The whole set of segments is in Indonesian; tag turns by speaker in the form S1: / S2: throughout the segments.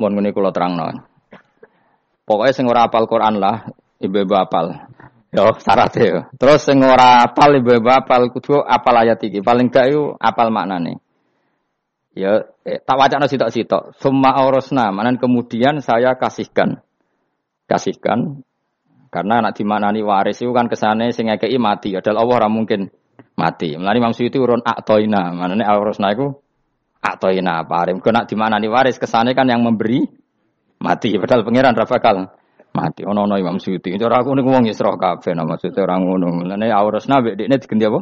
S1: Mun ngene kula terangno. Pokoke sing ora hafal Quran lah, ibu-ibu hafal. Yo syaratnya yo. Terus sing ora hafal ibu-ibu hafal kudu hafal ayat iki. Paling gak yo hafal maknane. Ya tak wacana sitok-sitok. Summa aurasna, manan kemudian saya kasihkan. Karena anak dimaknani waris itu kan kesane sing ngekeki mati. Padahal Allah ora mungkin mati. Mulane Imam Suyuti urun atoina. Manane aurasna iku atoina paring. Kok nak dimaknani waris kesane kan yang memberi mati. Padahal pangeran ra bakal mati. Ono Imam Suyuti. Cara aku niku wong Isra kabeh maksudnya ora ngono. Mulane aurasna mek dekne diganti apa?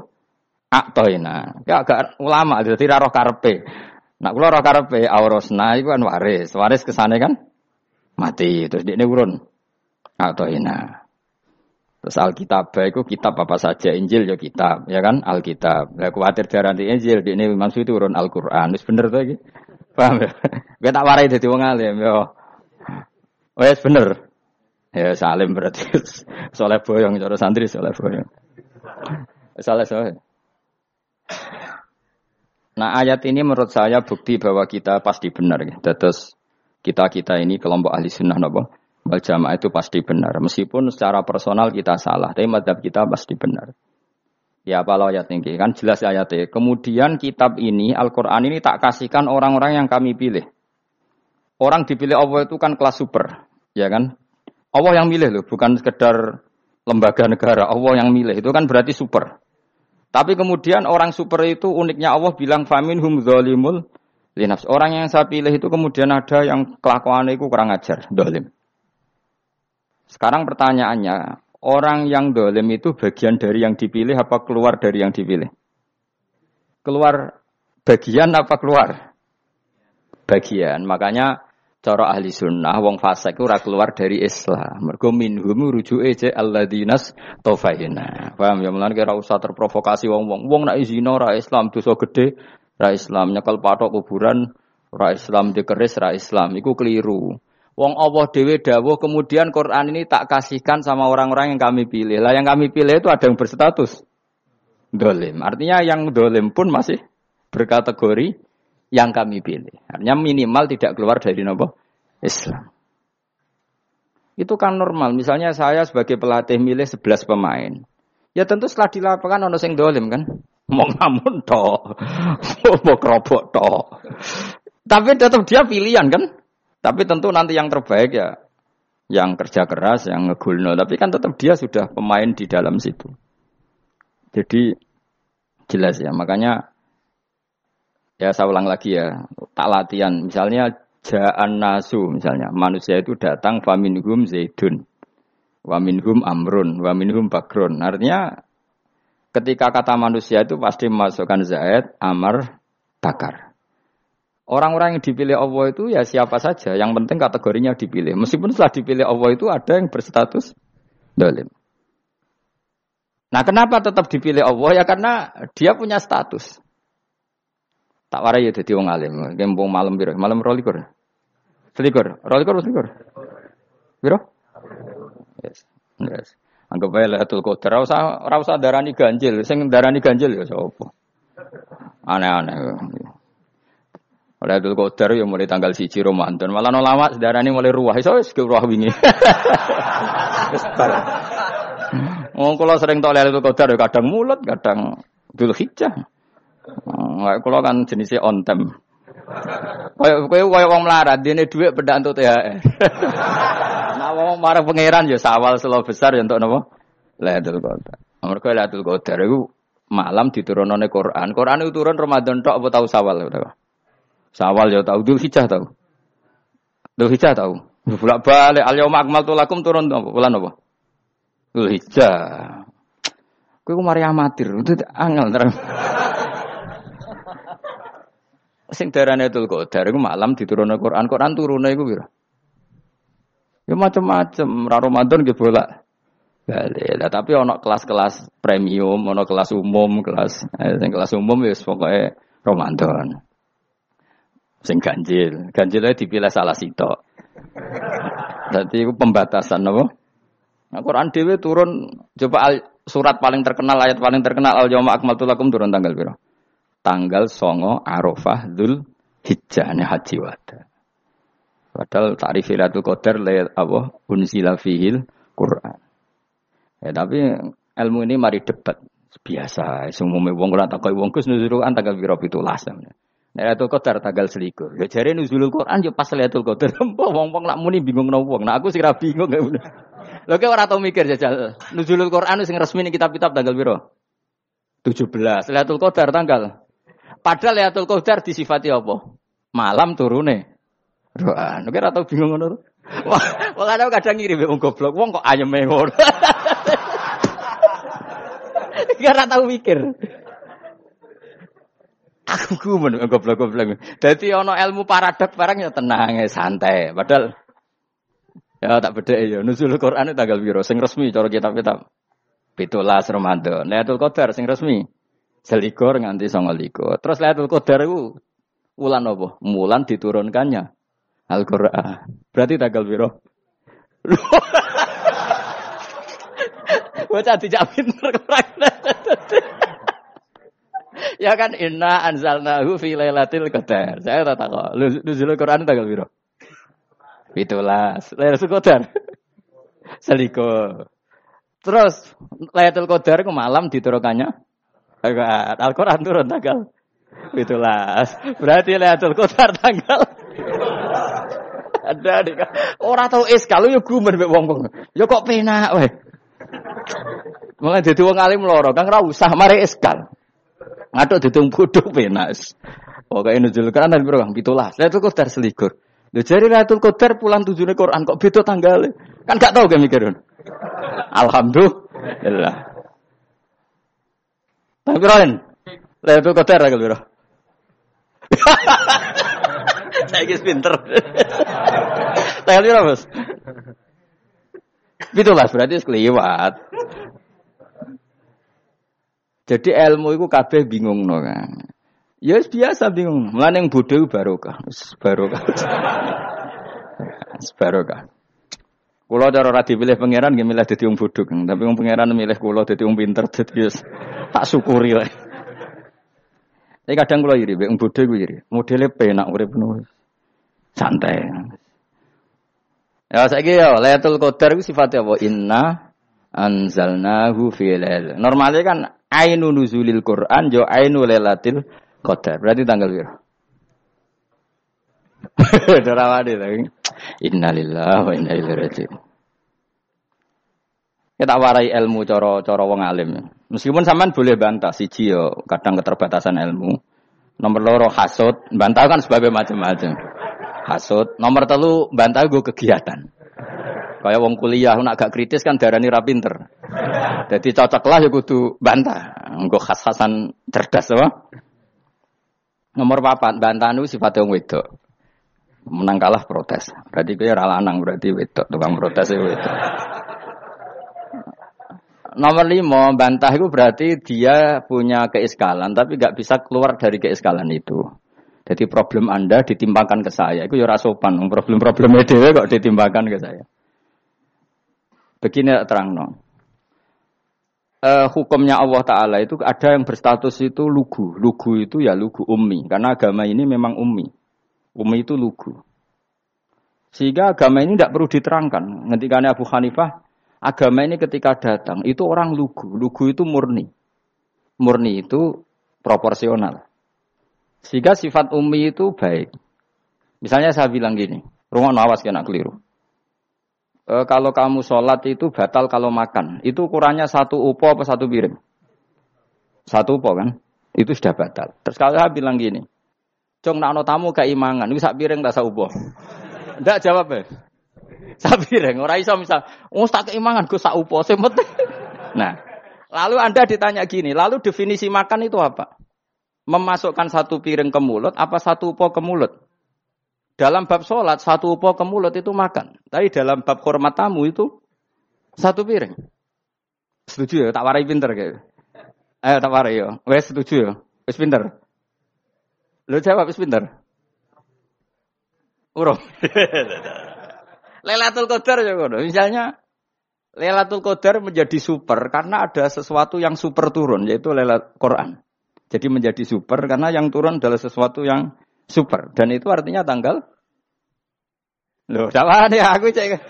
S1: Atoina. Ya agak ulama dadi ra roh karepe. Nak kula ora karepe aurasna iku kan waris. Waris kesane kan mati. Terus dekne urun atoina. Terus Alkitab itu kitab apa saja, Injil ya kitab, ya kan? Alkitab. Lah kuwatir diarani Injil, dene maksud itu urun Al-Qur'an. Wis bener to iki? Paham ya? Kowe tak warai dadi wong alim yo. Wis bener. Ya salim berarti. Soleh boyong cara santri soleh boyong. Soleh. Nah, ayat ini menurut saya bukti bahwa kita pasti benar ya. Terus kita ini kelompok ahli sunnah napa? Wal jamaah itu pasti benar. Meskipun secara personal kita salah, tapi mazhab kita pasti benar. Ya kalau ayat ini kan jelas ayatnya. Kemudian kitab ini, Al-Quran ini tak kasihkan orang-orang yang kami pilih. Orang dipilih Allah itu kan kelas super. Ya kan? Allah yang milih loh, bukan sekedar lembaga negara. Allah yang milih, itu kan berarti super. Tapi kemudian orang super itu uniknya Allah bilang, faminhum zalimul linafs. Orang yang saya pilih itu kemudian ada yang kelakuannya itu kurang ajar, zalim. Sekarang pertanyaannya, orang yang dolim itu bagian dari yang dipilih apa keluar dari yang dipilih? Keluar bagian apa keluar? Bagian. Makanya cara ahli sunnah, wong fasik ora keluar dari Islam. Mergo minhum rujuke je alladinas taufaina. Paham ya? Mulane ora usah terprovokasi wong-wong. Wong nek zina ora Islam, dosa gede ora Islam, nyekel pathok kuburan ora Islam, dikeris ora Islam. Iku keliru. Wong Allah dhewe dawuh kemudian Quran ini tak kasihkan sama orang-orang yang kami pilih. Lah yang kami pilih itu ada yang berstatus dolim. Artinya yang dolim pun masih berkategori yang kami pilih. Artinya minimal tidak keluar dari nopo Islam. Itu kan normal. Misalnya saya sebagai pelatih milih 11 pemain. Ya tentu setelah di lapangan ono sing dolim kan. Mau ngamun tok. Mau kerobok tok. Tapi tetap dia pilihan kan. Tapi tentu nanti yang terbaik ya yang kerja keras, yang ngegulno. Tapi kan tetap dia sudah pemain di dalam situ. Jadi jelas ya. Makanya ya saya ulang lagi ya. Tak latihan. Misalnya ja'an nasu. Misalnya manusia itu datang. Faminhum zaidun. Waminhum amrun. Waminhum bakrun. Artinya ketika kata manusia itu pasti memasukkan zaid, amar, bakar. Orang-orang yang dipilih Allah itu ya siapa saja. Yang penting kategorinya dipilih. Meskipun setelah dipilih Allah itu ada yang berstatus dolim. Nah kenapa tetap dipilih Allah? Ya karena dia punya status. Tak warai ya jadi wong alim. Gembong malam biru. Malam rolikur. Selikur. Rolikur. Biru? Yes. Anggap aja Lailatul Qadar. Ora usah darani ganjil. Sing darani ganjil ya sapa? Aneh-aneh. Lailatul Qadar ya mulai tanggal 1 Ramadan. Malah ulama sedarane mulai ruwah. Iso wis ruwah wingi. Wis bar. Wong kula sering tok Lailatul Qadar ya kadang mulut, kadang Dzulhijjah. Kula kan jenisnya on time. Kowe wong melarat, dene dhuwit pendak entuk THR. Nah wong marang pangeran ya sawal selo besar ya entuk napa? Lailatul Qadar. Mergo Lailatul Qadar iku malam diturunane Quran. Quran itu turun Ramadan tok apa tau Sawal ta? Sawal ya tahu, Dzulhijjah tahu. Dzulhijjah tahu. Bolak-balik al-yauma akmaltu lakum turun apa? Bulan apa? Dzulhijjah. Kowe ku mari amatir, itu angel terus. Sing darane Lailatul Qadar iku malam diturunne Quran. Quran turune iku piro? Ya macam-macam, ra Ramadan nggih bolak. Balik. Lah tapi ana kelas-kelas premium, ana kelas umum, sing kelas umum wis pokoke Ramadan. Sing ganjil ae dipilih salah sitok. Dadi iku pembatasan napa? Nah, Quran dhewe turun coba surat paling terkenal, ayat paling terkenal al-yauma akmaltu lakum turun tanggal piro? Tanggal 9 Arafah Dzulhijjah haji wada. Padahal takrif Lailatul Qadar apa unzila fihil Quran. Ya tapi ilmu ini mari debat. Biasa, semua wong ora takoi wong Gus nuzul Quran tanggal piro 17. Lailatul Qadar tanggal 21. Ya jare nuzulul Quran yo pas Lailatul Qadar. Mbah wong-wong lak muni bingung nang wong. Nah aku sing ra bingung. Lho kok ora tau mikir jajal. Nuzulul Quran sing resmi ning kitab-kitab tanggal piro? 17. Lailatul Qadar tanggal. Padahal Lailatul Qadar disifati apa? Malam turune. Quran. Ora tau bingung ngono. Wong kadang ngirim wong goblok. Wong kok ayeme ngono. Ora tau mikir. Aku gumun goblok-goblok. Dadi ana ilmu paradok barang ya tenang ya santai. Padahal ya tak bedhek ya nuzul Quran tanggal piro sing resmi cara kitab-kitab. 17 Ramadan. Lailatul Qadar sing resmi 21 nganti 29. Terus Lailatul Qadar iku wulan apa? Wulan diturunkannya Al-Qur'an. Berarti tanggal piro? Bocah dijak pinter kurang. Ya kan inna anzalnahu fi lailatul qadar. Saya tak tahu. Nuzul Quran tanggal piro? 17. Lailatul Qadar. Seliko. Terus Lailatul Qadar ku malam diturunkannya Al-Qur'an turun tanggal 17. Berarti Lailatul Qadar tanggal ada nih. Ora tau iskal yo gumen mek wong-wong. Ya kok penak weh. Mulai dadi wong alim loro, Kang ora usah mari iskal. Ngatuk ditung bodho penak. Pokoke nuzul Quran dan piro Kang 17. Lailatul Qadar selikur. Lho jare Lailatul Qadar pulang tujune Quran kok beda tanggale. Kan gak tau ge mikir. Alhamdulillah. Tapi Ron, Lailatul Qadar tanggal piro? Saiki pinter. Tanggal piro, Bos? 17 berarti kelewat. Jadi ilmu itu kabeh bingung no kan. Ya biasa bingung. Mulane yang bodoh barokah. Barokah. Barokah. Kula cara ora dipilih pangeran nggih milih dadi wong bodoh, tapi wong pangeran milih kula dadi wong pinter dadi tak syukuri wae. Tapi kadang kula iri, wong bodoh iku iri. Modele penak urip ngono. Santai. Ya saiki ya Lailatul Qadar iku sifate apa? Inna anzalnahu fi lail. Normale kan ainu nuzulil Quran yo ainu lailatul qadar. Berarti tanggal piro? Darawade lagi. Innalillahi wa inna ilaihi raji'un. Kita warai ilmu cara wong alim. Meskipun sampean boleh bantah siji yo kadang keterbatasan ilmu. Nomor loro hasud, bantah kan sebab macam-macam. Hasud, nomor 3 bantah go kegiatan. Kayak wong kuliah nak gak kritis kan darani ra pinter. Jadi cocoklah ya kudu bantah. Engko khas-khasan cerdas apa? Nomor 4 bantah niku sifate wong wedok. Menang kalah protes. Berarti kowe ora lanang berarti wedok tukang protes e wedok. Nomor 5 bantah itu berarti dia punya keiskalan tapi gak bisa keluar dari keiskalan itu. Jadi problem Anda ditimbangkan ke saya. Itu ya ora sopan. Problem-problemnya dhewe kok ditimbangkan ke saya. Begini terang hukumnya Allah Ta'ala itu ada yang berstatus itu lugu. Lugu itu ya lugu ummi. Karena agama ini memang ummi. Ummi itu lugu. Sehingga agama ini tidak perlu diterangkan. Ngendikane Abu Hanifah, agama ini ketika datang itu orang lugu. Lugu itu murni. Murni itu proporsional. Sehingga sifat ummi itu baik. Misalnya saya bilang gini, rungokno awas kena keliru. Kalau kamu sholat itu batal kalau makan. Itu ukurannya 1 upo apa 1 piring? 1 upo kan? Itu sudah batal. Terus kalau saya bilang gini, Jong nak ono tamu keimangan, itu 1 piring tak 1 upo. Ndak jawab ya. 1 piring. Ora iso misal, tak keimangan go 1 upo. Nah, lalu Anda ditanya gini, lalu definisi makan itu apa? Memasukkan 1 piring ke mulut, apa 1 upo ke mulut? Dalam bab sholat, 1 upo ke mulut itu makan. Tapi dalam bab hormat tamu itu 1 piring. Setuju ya? Tak warai pinter kayak. Ayo tak warai ya. Wes setuju ya? Wes pinter. Lo jawab wes pinter. Urung. Lailatul Qadar ya ngono. Misalnya Lailatul Qadar menjadi super karena ada sesuatu yang super turun yaitu Lailatul Quran. Jadi menjadi super karena yang turun adalah sesuatu yang super. Dan itu artinya tanggal Lho, sawane aku cek.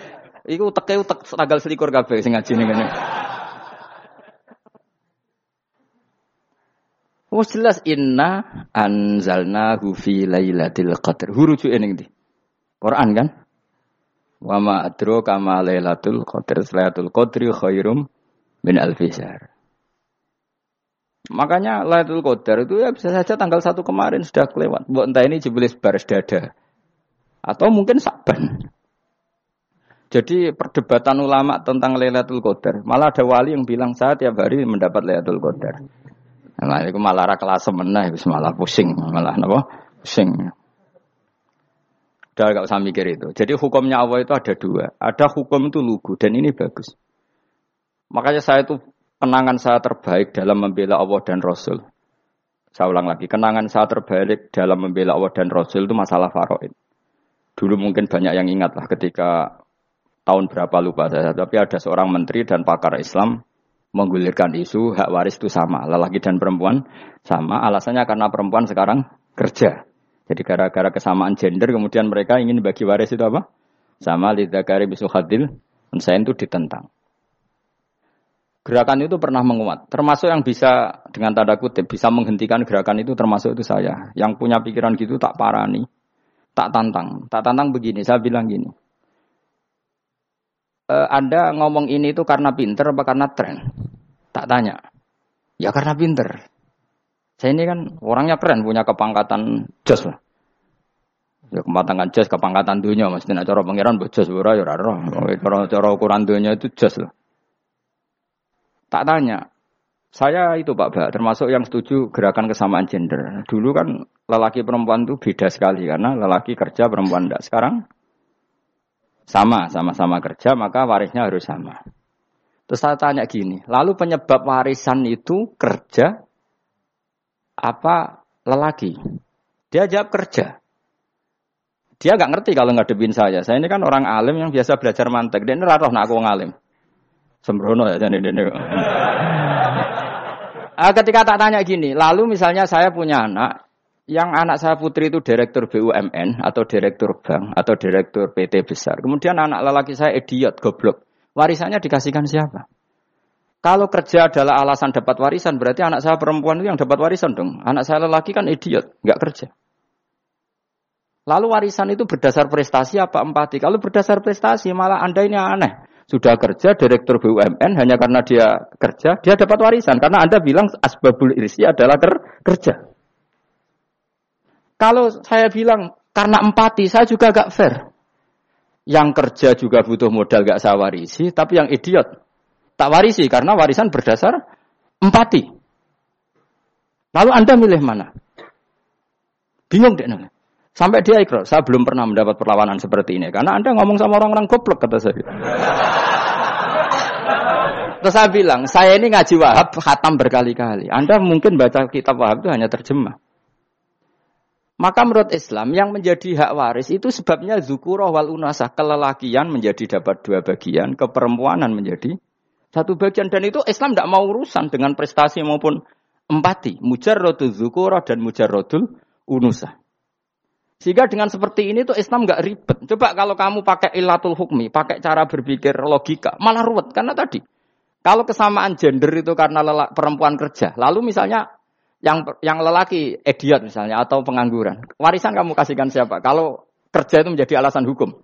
S1: Iku utek tanggal 21 kabeh sing ngaji ning ngene. Wes jelas inna anzalnahu fi lailatul qadar. Rujuke ning ndi? Quran kan? Wa ma adraka ma lailatul qadar. Lailatul qadri khairum min alfi syahr. Makanya Lailatul Qadar itu ya bisa saja tanggal 1 kemarin sudah kelewat. Mbok entah ini jebelis baris dada. Atau mungkin Saban. Jadi perdebatan ulama tentang Lailatul Qadar. Malah ada wali yang bilang saya tiap hari mendapat Lailatul Qadar. Nah, itu malah ra kelas meneh wis malah pusing, malah napa? Pusing. Udah enggak usah mikir itu. Jadi hukumnya Allah itu ada dua. Ada hukum itu lugu dan ini bagus. Makanya saya itu kenangan saya terbaik dalam membela Allah dan Rasul. Saya ulang lagi, kenangan saya terbaik dalam membela Allah dan Rasul itu masalah faraid. Dulu mungkin banyak yang ingat lah ketika tahun berapa lupa saya, tapi ada seorang menteri dan pakar Islam menggulirkan isu hak waris itu sama, lelaki dan perempuan sama. Alasannya karena perempuan sekarang kerja. Jadi gara-gara kesamaan gender kemudian mereka ingin bagi waris itu apa? Sama lidzakari bisul hadil, saya itu ditentang. Gerakan itu pernah menguat, termasuk yang bisa dengan tanda kutip bisa menghentikan gerakan itu termasuk itu saya. Yang punya pikiran gitu tak parani, tak tantang begini. Saya bilang gini, Anda ngomong ini itu karena pinter apa karena tren? Tak tanya, ya karena pinter. Saya ini kan orangnya keren, punya kepangkatan jos lah. Ya kepangkatan jos, kepangkatan dunia, maksudnya cara pangeran bojos ora ya ora roh. Cara ukuran dunia itu jos lah. Tak tanya, saya itu Pak termasuk yang setuju gerakan kesamaan gender. Dulu kan lelaki perempuan itu beda sekali karena lelaki kerja perempuan tidak. Sekarang sama-sama kerja maka warisnya harus sama. Terus saya tanya gini, lalu penyebab warisan itu kerja apa lelaki? Dia jawab kerja. Dia nggak ngerti kalau ngadepin saya. Saya ini kan orang alim yang biasa belajar mantek. Dia ini raro nak aku ngalim. Sembrono ya jadi ini. Ketika tak tanya gini, lalu misalnya saya punya anak, yang anak saya putri itu direktur BUMN atau direktur bank atau direktur PT besar. Kemudian anak lelaki saya idiot, goblok. Warisannya dikasihkan siapa? Kalau kerja adalah alasan dapat warisan, berarti anak saya perempuan itu yang dapat warisan dong. Anak saya lelaki kan idiot, nggak kerja. Lalu warisan itu berdasar prestasi apa empati? Kalau berdasar prestasi malah Anda ini aneh. Sudah kerja direktur BUMN hanya karena dia kerja, dia dapat warisan. Karena Anda bilang asbabul irsi adalah kerja. Kalau saya bilang karena empati, saya juga gak fair. Yang kerja juga butuh modal gak saya warisi, tapi yang idiot tak warisi karena warisan berdasar empati. Lalu Anda milih mana? Bingung deh. Sampai dia ikrar, saya belum pernah mendapat perlawanan seperti ini. Karena Anda ngomong sama orang-orang goblok, kata saya. Terus saya bilang, saya ini ngaji Wahab, khatam berkali-kali. Anda mungkin baca kitab Wahab itu hanya terjemah. Maka menurut Islam, yang menjadi hak waris itu sebabnya zukurah wal unasah. Kelelakian menjadi dapat 2 bagian, keperempuanan menjadi 1 bagian. Dan itu Islam tidak mau urusan dengan prestasi maupun empati. Mujarrodul zukurah dan mujarrodul unusah. Sehingga dengan seperti ini tuh Islam nggak ribet. Coba kalau kamu pakai ilatul hukmi, pakai cara berpikir logika, malah ruwet. Karena tadi, kalau kesamaan gender itu karena perempuan kerja, lalu misalnya yang lelaki idiot misalnya atau pengangguran, warisan kamu kasihkan siapa? Kalau kerja itu menjadi alasan hukum,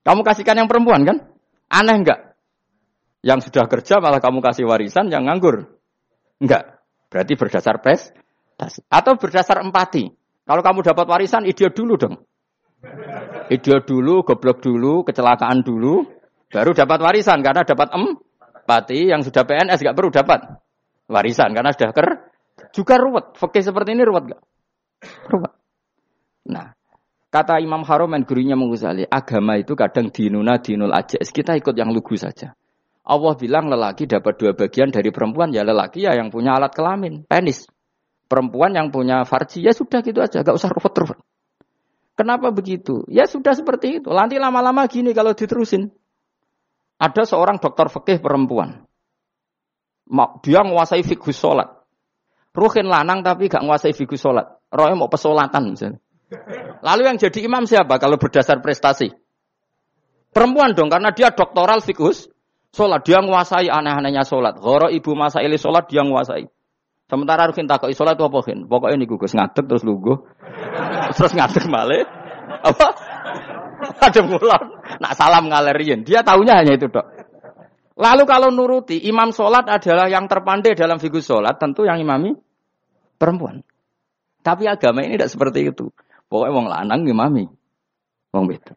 S1: kamu kasihkan yang perempuan kan? Aneh nggak? Yang sudah kerja malah kamu kasih warisan, yang nganggur enggak? Berarti berdasar prestasi atau berdasar empati. Kalau kamu dapat warisan, idiot dulu dong. Idiot dulu, goblok dulu, kecelakaan dulu, baru dapat warisan. Karena dapat empati, yang sudah PNS gak perlu dapat warisan. Karena sudah juga ruwet. Fikih seperti ini ruwet gak? Ruwet. Nah, kata Imam Haromen, gurunya Ghazali, agama itu kadang dinuna dinul ajais. Kita ikut yang lugu saja. Allah bilang lelaki dapat 2 bagian dari perempuan, ya lelaki ya yang punya alat kelamin, penis. Perempuan yang punya farji, ya sudah gitu aja, gak usah ruwet-ruwet. Kenapa begitu? Ya sudah seperti itu. Nanti lama-lama gini kalau diterusin. Ada seorang dokter fikih perempuan. Dia menguasai fikih sholat. Ruhin lanang tapi gak menguasai fikih sholat. Rohnya mau pesolatan misalnya. Lalu yang jadi imam siapa kalau berdasar prestasi? Perempuan dong, karena dia doktoral fiqhus sholat. Dia menguasai aneh-anehnya sholat. Ghoro ibu masaili sholat, dia menguasai. Sementara Rukin takoi sholat itu apa? Pokoknya ini gugus ngadeg terus lugu. Terus ngadeg balik. Apa? Ada mulon. Nak salam ngalerin. Dia tahunya hanya itu dok. Lalu kalau nuruti, imam sholat adalah yang terpandai dalam fiqhus sholat. Tentu yang imami perempuan. Tapi agama ini tidak seperti itu. Pokoknya wong lanang imami. Wong beda.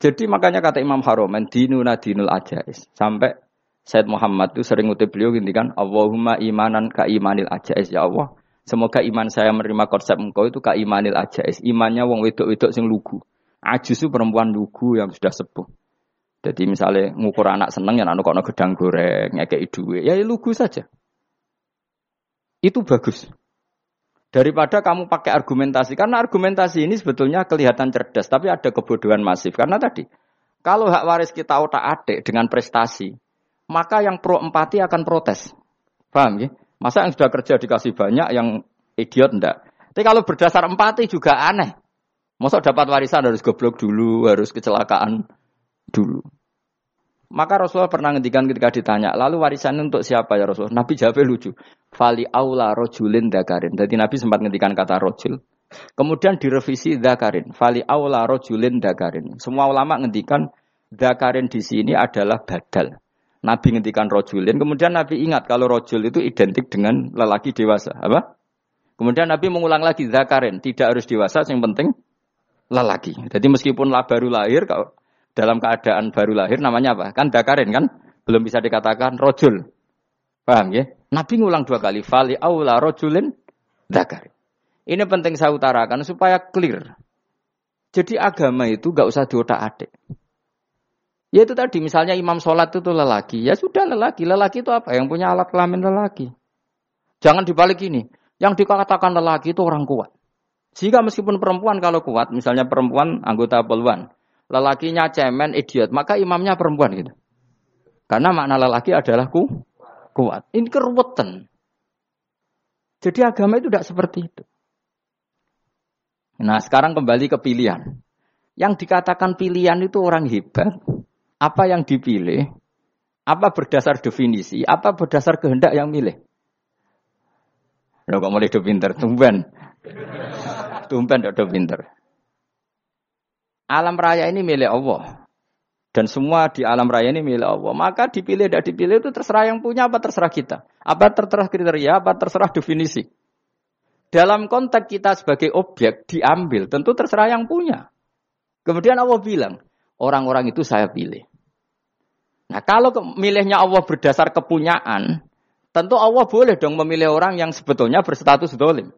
S1: Jadi makanya kata Imam Haromen, dinuna dinul ajais. Sampai Said Muhammad itu sering ngutip beliau gini kan, Allahumma imanan ka imanil ajais. Ya Allah, semoga iman saya menerima konsep engkau itu ka imanil ajais. Imannya wong wedok-wedok sing lugu. Ajus itu perempuan lugu yang sudah sepuh. Jadi misalnya ngukur anak seneng ya anak kono gedang goreng, ngekei duwe, ya lugu saja. Itu bagus. Daripada kamu pakai argumentasi. Karena argumentasi ini sebetulnya kelihatan cerdas. Tapi ada kebodohan masif. Karena tadi, kalau hak waris kita otak-atik dengan prestasi, maka yang pro empati akan protes. Paham ya? Masa yang sudah kerja dikasih banyak, yang idiot enggak. Tapi kalau berdasar empati juga aneh. Masa dapat warisan harus goblok dulu, harus kecelakaan dulu. Maka Rasulullah pernah ngendikan ketika ditanya, lalu warisan untuk siapa ya Rasulullah? Nabi jawabnya lucu. Fali aula rojulin dakarin. Jadi Nabi sempat ngendikan kata rojul. Kemudian direvisi dakarin. Fali aula rojulin dakarin. Semua ulama ngendikan dakarin di sini adalah badal. Nabi ngendikan rojulin. Kemudian Nabi ingat kalau rojul itu identik dengan lelaki dewasa. Apa? Kemudian Nabi mengulang lagi dakarin. Tidak harus dewasa, yang penting lelaki. Jadi meskipun baru lahir, kalau dalam keadaan baru lahir namanya apa? Kan dakarin kan? Belum bisa dikatakan rojul. Paham ya? Nabi ngulang 2 kali. Fali aula rojulin dakarin. Ini penting saya utarakan supaya clear. Jadi agama itu gak usah diotak-atik. Ya itu tadi misalnya imam sholat itu lelaki. Ya sudah lelaki. Lelaki itu apa? Yang punya alat kelamin lelaki. Jangan dibalik ini. Yang dikatakan lelaki itu orang kuat. Sehingga meskipun perempuan kalau kuat. Misalnya perempuan anggota poluan. Lelakinya cemen, idiot, maka imamnya perempuan gitu. Karena makna lelaki adalah kuat. Ini keruwetan. Jadi agama itu tidak seperti itu. Nah sekarang kembali ke pilihan. Yang dikatakan pilihan itu orang hebat. Apa yang dipilih? Apa berdasar definisi? Apa berdasar kehendak yang milih? Loh kok mulai do pinter? Tumben do pinter. Alam raya ini milik Allah. Dan semua di alam raya ini milik Allah. Maka dipilih tidak dipilih itu terserah yang punya apa terserah kita. Apa terserah kriteria, apa terserah definisi. Dalam konteks kita sebagai objek diambil, tentu terserah yang punya. Kemudian Allah bilang, orang-orang itu saya pilih. Nah kalau milihnya Allah berdasar kepunyaan, tentu Allah boleh dong memilih orang yang sebetulnya berstatus dolim.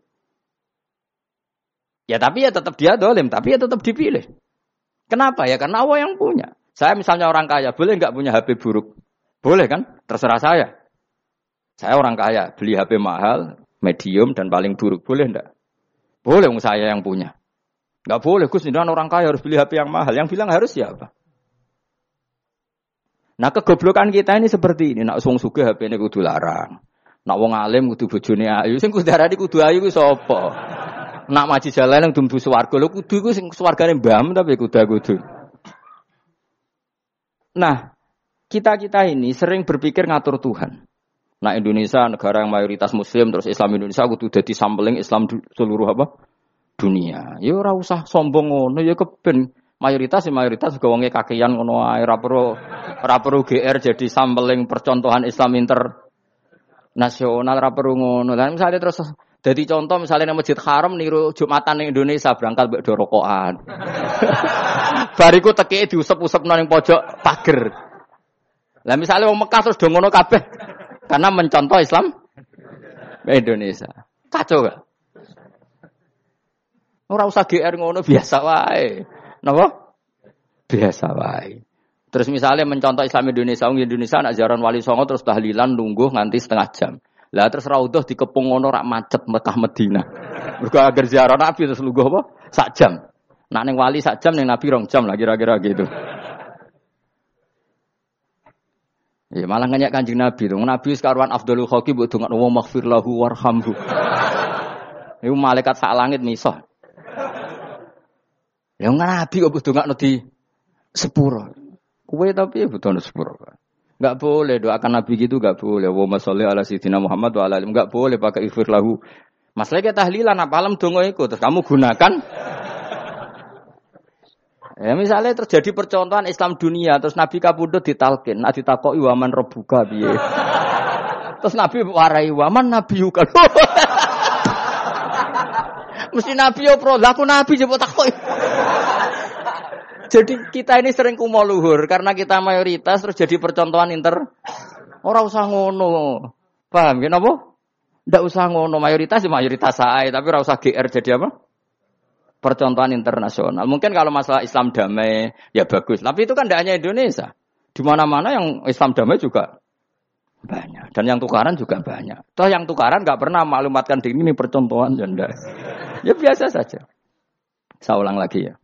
S1: Ya tapi ya tetap dia dolim, tapi ya tetap dipilih. Kenapa ya? Karena Allah yang punya. Saya misalnya orang kaya, boleh nggak punya HP buruk? Boleh kan? Terserah saya. Saya orang kaya, beli HP mahal, medium dan paling buruk. Boleh enggak? Boleh, saya yang punya. Nggak boleh, Gus, ini orang kaya harus beli HP yang mahal. Yang bilang harus siapa? Nah kegoblokan kita ini seperti ini. Nak wong sugih HP ini kudu larang. Nak wong alim kudu bojone ayu. Sing kudu darani kudu ayu ku sapa? Nak maji jalan yang dumdu swarga lho kudu iku sing swargane mbam tapi kudu. Nah, kita ini sering berpikir ngatur Tuhan. Nah, Indonesia negara yang mayoritas muslim terus Islam Indonesia kudu dadi sampling Islam seluruh apa? Dunia. Ya ora usah sombong ngono ya keben mayoritas juga wonge kakean ngono ae ora perlu GR jadi sampling percontohan Islam internasional ora perlu ngono. Lah misale terus jadi contoh misalnya di Masjid Haram niru Jumatan ning Indonesia berangkat mbek do rokokan. Bariku teki diusep-usepno ning pojok pager. Lah misalnya wong Mekah terus do ngono kabeh karena mencontoh Islam Indonesia. Kacau gak? Ora usah GR ngono biasa wae. Napa? Biasa wae. Terus misalnya mencontoh Islam Indonesia, Indonesia nak ziarah Wali Songo terus tahlilan nunggu nganti setengah jam. Lah terus raudhah dikepung ngono rak macet Mekah Madinah. Mergo agar ziarah Nabi terus lungguh apa? Sak jam. Nak ning wali sak jam ning Nabi 2 jam lah kira-kira gitu. Ya malah nganyak Kanjeng Nabi to. Nabi sekaruan afdhalul khalqi mbok dongakno wa maghfir lahu warhamhu. Iku malaikat sak langit misah. Ya nabi kok kudu ngakno di sepuro. Kowe tapi ya butuh sepuro. Enggak boleh doakan nabi gitu enggak boleh. Wa sholli ala sayyidina Muhammad wa ala alihi. Enggak boleh pakai ighfir lahu. Masalahnya tahlilan apa alam donga iku terus kamu gunakan. Ya misalnya terjadi percontohan Islam dunia terus Nabi kapundhut ditalkin, nek ditakoki waman rabbuka piye. Terus Nabi warai waman nabiyuka. Mesti Nabi yo pro, lah aku Nabi coba takoki. Jadi kita ini sering kumo luhur karena kita mayoritas terus jadi percontohan ora usah ngono. Paham ya napa? Ndak usah ngono mayoritas sae tapi ora usah GR jadi apa? Percontohan internasional. Mungkin kalau masalah Islam damai ya bagus. Tapi itu kan tidak hanya Indonesia. Di mana-mana yang Islam damai juga banyak. Dan yang tukaran juga banyak. Toh yang tukaran nggak pernah maklumatkan diri ini percontohan janda. Ya biasa saja. Saya ulang lagi ya.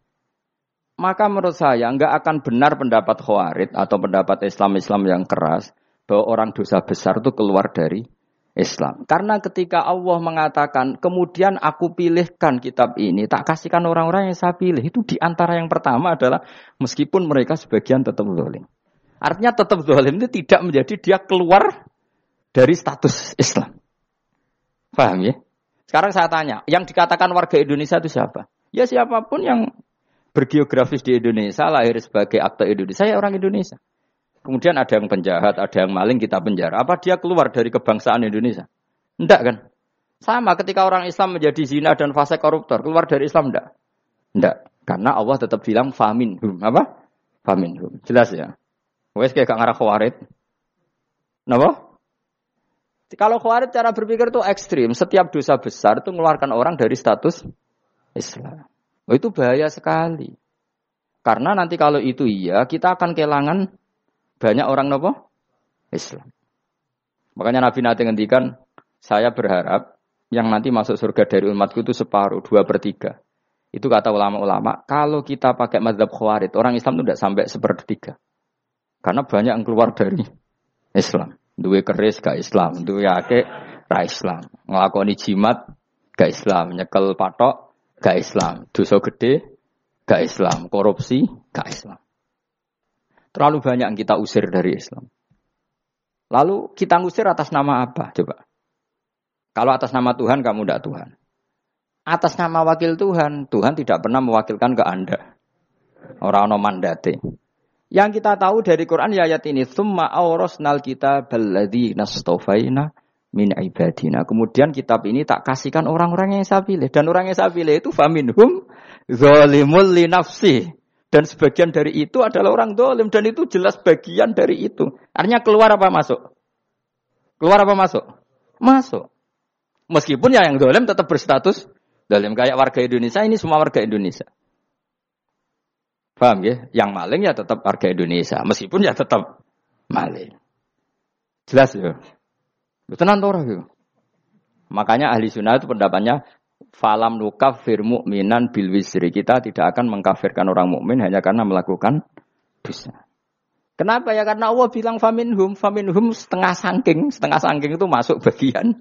S1: Maka menurut saya nggak akan benar pendapat Khawarij atau pendapat Islam yang keras bahwa orang dosa besar itu keluar dari Islam. Karena ketika Allah mengatakan, kemudian aku pilihkan kitab ini, tak kasihkan orang-orang yang saya pilih. Itu diantara yang pertama adalah, meskipun mereka sebagian tetap zalim. Artinya tetap zalim itu tidak menjadi dia keluar dari status Islam. Paham ya? Sekarang saya tanya, yang dikatakan warga Indonesia itu siapa? Ya siapapun yang bergeografis di Indonesia, lahir sebagai akte Indonesia, saya orang Indonesia. Kemudian ada yang penjahat, ada yang maling, kita penjara. Apa dia keluar dari kebangsaan Indonesia? Enggak kan? Sama ketika orang Islam menjadi zina dan fase koruptor, keluar dari Islam enggak? Enggak. Karena Allah tetap bilang faminhum. Apa? Faminhum. Jelas ya? Wes kayak gak ngarah Khawarij. Napa? Kalau Khawarij cara berpikir itu ekstrim. Setiap dosa besar itu mengeluarkan orang dari status Islam. Oh, itu bahaya sekali. Karena nanti kalau itu iya, kita akan kehilangan banyak orang nopo Islam. Makanya Nabi nanti ngendikan, saya berharap yang nanti masuk surga dari umatku itu separuh, 2/3. Itu kata ulama-ulama. Kalau kita pakai mazhab Khawarij, orang Islam itu tidak sampai 1/3. Karena banyak yang keluar dari Islam. Duwe keris gak Islam, duwe akeh ra Islam. Nglakoni jimat gak Islam, nyekel patok gak Islam, dosa gede gak Islam, korupsi gak Islam. Terlalu banyak yang kita usir dari Islam. Lalu kita ngusir atas nama apa? Coba. Kalau atas nama Tuhan, kamu tidak Tuhan. Atas nama wakil Tuhan, Tuhan tidak pernah mewakilkan ke Anda. Orang-orang mandate. Yang kita tahu dari Quran ya ayat ini, Tsumma awrasnal kitabal ladzina astafaina min ibadina. Kemudian kitab ini tak kasihkan orang-orang yang saya pilih. Dan orang yang saya pilih itu faminhum zalimul li nafsihi. Dan sebagian dari itu adalah orang dolim. Dan itu jelas bagian dari itu. Artinya keluar apa masuk? Keluar apa masuk? Masuk. Meskipun ya yang dolim tetap berstatus dolim. Kayak warga Indonesia, ini semua warga Indonesia. Paham ya? Yang maling ya tetap warga Indonesia. Meskipun ya tetap maling. Jelas ya? Tenan torah ya? Makanya ahli sunnah itu pendapatnya, falam nukafir mu'minan bil wisri. Kita tidak akan mengkafirkan orang mukmin hanya karena melakukan dosa. Kenapa ya? Karena Allah bilang faminhum setengah sangking itu masuk bagian.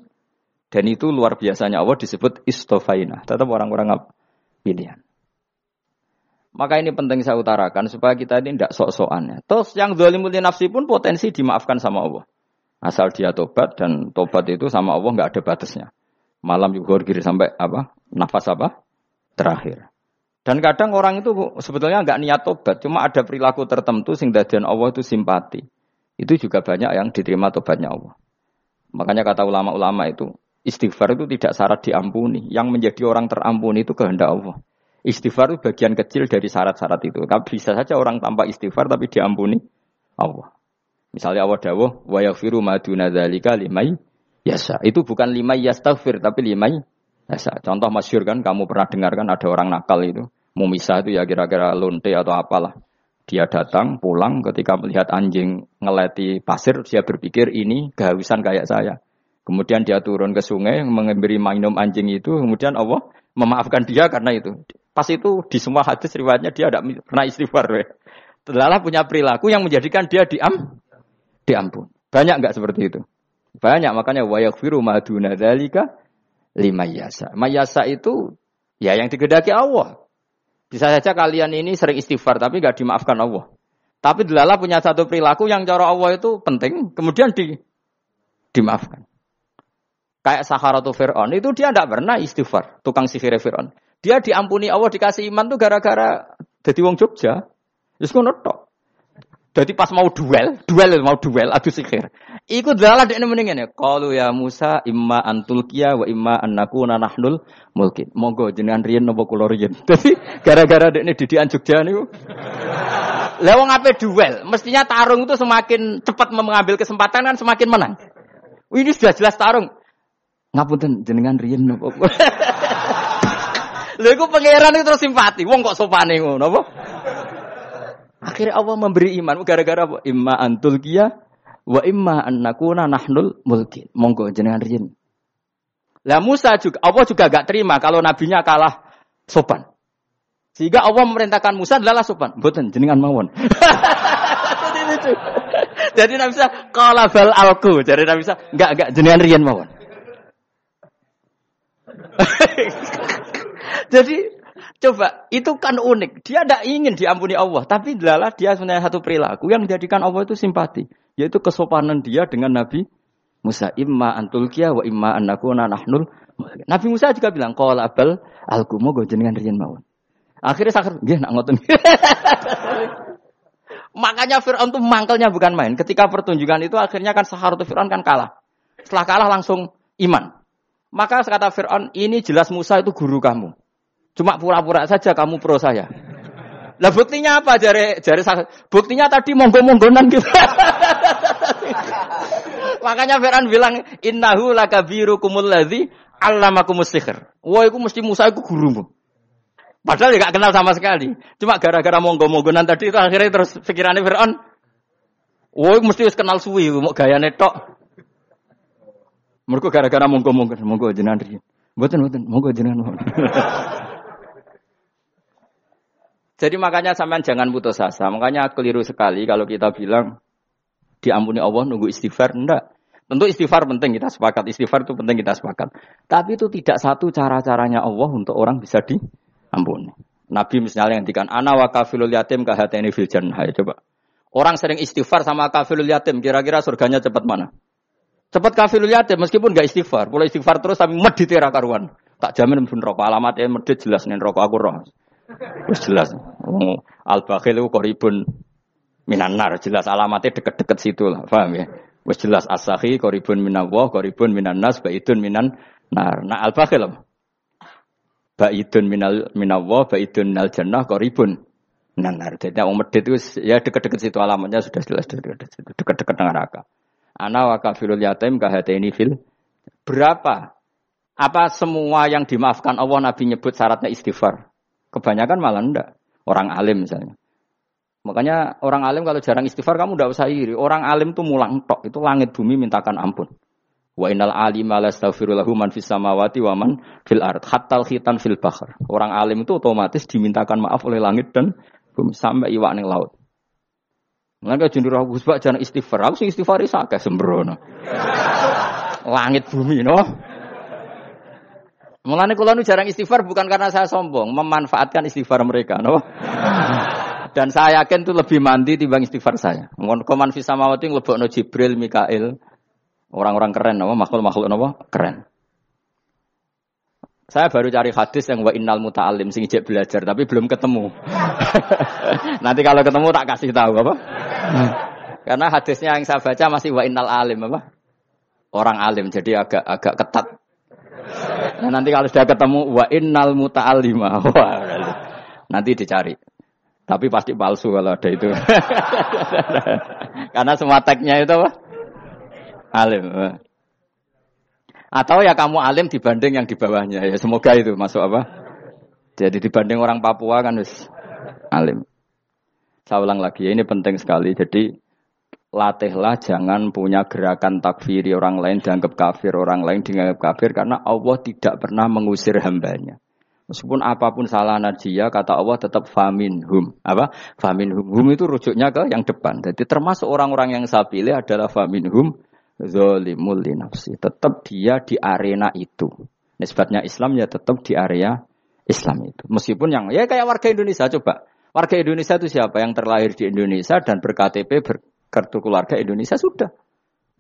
S1: Dan itu luar biasanya Allah disebut istofaina. Tetap orang-orang pilihan. Maka ini penting saya utarakan supaya kita ini tidak sok-sokan ya. Terus yang zalimul nafsi pun potensi dimaafkan sama Allah. Asal dia tobat, dan tobat itu sama Allah enggak ada batasnya. Malam yughorgir sampai apa? Nafas apa? Terakhir. Dan kadang orang itu sebetulnya enggak niat tobat, cuma ada perilaku tertentu sing dadian Allah itu simpati. Itu juga banyak yang diterima tobatnya Allah. Makanya kata ulama-ulama itu, istighfar itu tidak syarat diampuni. Yang menjadi orang terampuni itu kehendak Allah. Istighfar itu bagian kecil dari syarat-syarat itu. Tapi bisa saja orang tanpa istighfar tapi diampuni Allah. Misalnya Allah dawuh, wa yaghfiru ma duna dzalika liman yasha. Itu bukan liman yastaghfir tapi liman yasha. Contoh masyhur kan, kamu pernah dengar kan ada orang nakal itu, mau misah itu ya kira-kira lonte atau apalah. Dia datang pulang ketika melihat anjing ngeleti pasir, dia berpikir ini kehausan kayak saya. Kemudian dia turun ke sungai memberi minum anjing itu, kemudian Allah memaafkan dia karena itu. Pas itu di semua hadis riwayatnya dia tidak pernah istighfar. Telah punya perilaku yang menjadikan dia diampun. Banyak enggak seperti itu? Banyak, makanya wa yaghfiru ma duna dzalika liman yasha. Mayasa itu ya yang digedaki Allah. Bisa saja kalian ini sering istighfar tapi nggak dimaafkan Allah. Tapi delala punya satu perilaku yang cara Allah itu penting, kemudian dimaafkan. Kayak Saharatu Fir'aun, itu dia tidak pernah istighfar, tukang sihir Fir'aun. Dia diampuni Allah, dikasih iman tuh gara-gara jadi wong Jogja. Terus ngono tok. Jadi pas mau duel, adu sihir. Iku delala dekne mendingan ya. Qalu ya Musa imma antulqiya wa imma annakuna nahnul mulkin. Monggo jenengan riyen napa kula riyen. Dadi gara-gara dekne didikan Jogja niku. Lah wong ape duel, mestinya tarung itu semakin cepat mengambil kesempatan kan semakin menang. Ini sudah jelas tarung. Ngapunten jenengan riyen napa. Lha iku pangeran itu terus simpati. Wong kok sopane ngono apa? Akhirnya Allah memberi iman gara-gara apa? Imma antulqiya wa imma annakuna nahnul mulkin. Monggo jenengan riyen. Lah Musa juga Allah juga enggak terima kalau nabinya kalah sopan. Sehingga Allah memerintahkan Musa adalah sopan. Mboten jenengan mawon. Jadi Nabi Musa qala bal alqu. Jadi Nabi Musa enggak jenengan riyen mawon. Jadi coba, itu kan unik. Dia tidak ingin diampuni Allah. Tapi adalah dia sebenarnya satu perilaku yang menjadikan Allah itu simpati. Yaitu kesopanan dia dengan Nabi Musa. Imma antulqiya wa imma annakuna nahnul. Nabi Musa juga bilang, qala bal alqu moga jenengan riyen mawon. Akhirnya sakit, nggih nak ngoten. Makanya Fir'aun itu mangkelnya bukan main. Ketika pertunjukan itu akhirnya kan Saharatu Fir'aun kan kalah. Setelah kalah langsung iman. Maka kata Fir'aun, ini jelas Musa itu guru kamu. Cuma pura-pura saja kamu pro saya. Lah buktinya apa? Jari buktinya tadi monggo-monggonan gitu. Makanya Fir'aun bilang innahu lakabirukumul ladzi 'allamakumus sihr. Wah, iku mesti Musa iku gurumu. Padahal dia enggak kenal sama sekali. Cuma gara-gara monggo-monggonan tadi itu akhirnya terus pikirannya Fir'aun. Wah, mesti wis kenal suwi, mau gayane tok. Mergo gara-gara monggo-monggon, monggo jenengan riyen. Mboten, monggo jenengan. Jadi makanya sampean jangan putus asa. Makanya keliru sekali kalau kita bilang diampuni Allah nunggu istighfar. Enggak. Tentu istighfar penting, kita sepakat. Istighfar itu penting, kita sepakat. Tapi itu tidak satu cara-caranya Allah untuk orang bisa diampuni. Nabi misalnya yang dikatakan ana wa kafilul yatim kahateni fil jannah. Coba. Orang sering istighfar sama kafilul yatim, kira-kira surganya cepat mana? Cepat kafilul yatim meskipun enggak istighfar. Boleh istighfar terus tapi medit ra karuan. Tak jamin pun rokok alamatnya medit jelas nen rokok aku roh. Wis jelas. Al-bakhil itu qaribun minan nar, jelas alamatnya deket-deket situ lah, paham ya? Wis jelas as-sakhi qaribun minallah, qaribun minan nas, baidun minan nar. Nah al-bakhil apa? Baidun minallah, baidun minal jannah, qaribun minan nar. Jadi wong medit itu ya deket-deket situ alamatnya sudah jelas deket-deket neraka. Ana wa kafilul yatim kahataini fil. Berapa? Apa semua yang dimaafkan Allah Nabi nyebut syaratnya istighfar? Kebanyakan malah enggak. Orang alim misalnya. Makanya orang alim kalau jarang istighfar kamu enggak usah iri. Orang alim tuh mulang tok. Itu langit bumi mintakan ampun. Wa innal alima lastaghfiru lahu man fis samawati wa man fil ard. Hattal khitan fil bahr. Orang alim itu otomatis dimintakan maaf oleh langit dan bumi sampai iwak ning laut. Mangga jendur aku sebab jarang istighfar. Aku sing istighfar isa akeh sembrono. Langit bumi no. Mulane kula nu jarang istighfar bukan karena saya sombong, memanfaatkan istighfar mereka, no? Dan saya yakin itu lebih mandi timbang istighfar saya. Koman fi samawati nglebokno Jibril, Mikail, orang-orang keren, no? Makhluk-makhluk no? Keren. Saya baru cari hadis yang wa innal muta'allim sing ijek belajar tapi belum ketemu. Nanti kalau ketemu tak kasih tahu apa? Karena hadisnya yang saya baca masih wa innal alim apa? Orang alim jadi agak ketat. Nah, nanti kalau sudah ketemu wa innal muta'allima. Nanti dicari. Tapi pasti palsu kalau ada itu. Karena semua tagnya itu apa? Alim. Atau ya kamu alim dibanding yang di bawahnya. Ya semoga itu masuk apa? Jadi dibanding orang Papua kan wis alim. Saya ulang lagi, ini penting sekali. Jadi latihlah jangan punya gerakan takfiri orang lain dianggap kafir, orang lain dianggap kafir karena Allah tidak pernah mengusir hambanya. Meskipun apapun salah najiyah, kata Allah tetap faminhum. Apa? Faminhum. Hum itu rujuknya ke yang depan. Jadi termasuk orang-orang yang saya pilih adalah faminhum zalimul li nafsi. Tetap dia di arena itu. Nisbatnya Islam ya tetap di area Islam itu. Meskipun yang ya kayak warga Indonesia coba. Warga Indonesia itu siapa? Yang terlahir di Indonesia dan berKTP berkartu keluarga Indonesia sudah.